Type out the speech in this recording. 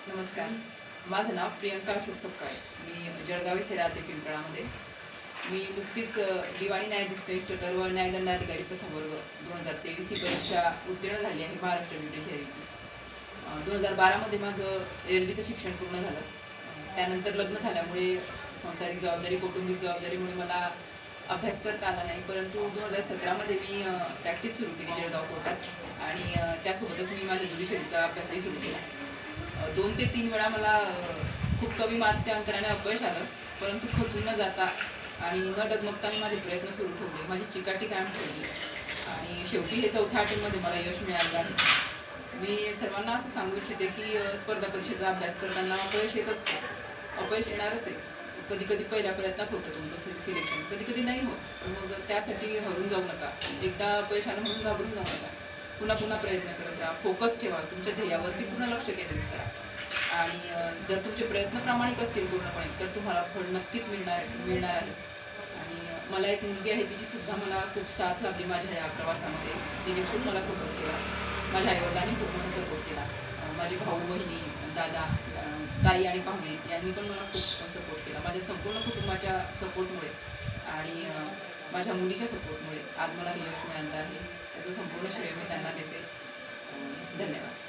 नमस्कार. माझं नाव प्रियंका अशोक सपकाळे. मी जळगाव येथे राहते पिंपळामध्ये. मी नुकतीच दिवाणी न्यायाधीश कनिष्ठतर व न्यायदंडाधिकारी प्रथम वर्ग 2023 ही परीक्षा उत्तीर्ण झाली आहे महाराष्ट्र ज्युडिशियरीची. 2012मध्ये माझं LLBचं शिक्षण पूर्ण झालं. त्यानंतर लग्न झाल्यामुळे सांसारिक जबाबदारी, कौटुंबिक जबाबदारीमुळे मला अभ्यास करता आला नाही. परंतु 2017मध्ये मी प्रॅक्टिस सुरू केली जळगाव कोर्टात आणि त्यासोबतच मी माझ्या ज्युडिशियरीचा अभ्यासही सुरू केला. 2 ते 3 वेळा मला खूप कमी मार्क्सच्या अंतराने अपयश आलं. परंतु खचून न जाता आणि न डगमगता मी माझे प्रयत्न सुरू ठेवले. माझी चिकाटी कायम ठेवली आणि शेवटी हे 4थ्या अटेम्प्टमध्ये मला यश मिळालं आहे. मी सर्वांना असं सांगू इच्छिते की स्पर्धा परीक्षेचा अभ्यास करताना अपयश येत असतं. अपयश येणारच आहे. कधी कधी पहिल्या प्रयत्नात होतं तुमचं सिलेक्शन, कधी कधी नाही होत. मग त्यासाठी हरू जाऊ नका. एकदा अपयश आलं म्हणून घाबरून जाऊ नका. पुन्हा पुन्हा प्रयत्न करत राहा. फोकस ठेवा. तुमच्या ध्येयावरती पूर्ण लक्ष केंद्रित करा आणि जर तुमचे प्रयत्न प्रामाणिक असतील पूर्णपणे तर तुम्हाला फळ नक्कीच मिळणार आहे. आणि मला एक मुलगी आहे, तिची सुद्धा मला खूप साथ लाभली माझ्या या प्रवासामध्ये. तिने खूप मला सपोर्ट केला. माझ्या आईवडिलांनी खूप मला सपोर्ट केला. माझे भाऊ, बहिणी, दादा, ताई आणि पाहुणे यांनी पण मला खूप सपोर्ट केला. माझ्या संपूर्ण कुटुंबाच्या सपोर्टमुळे आणि माझ्या मुलीच्या सपोर्टमुळे आज मला हे यश मिळालं आहे. त्याचं संपूर्ण श्रेय मी त्यांना देते. धन्यवाद.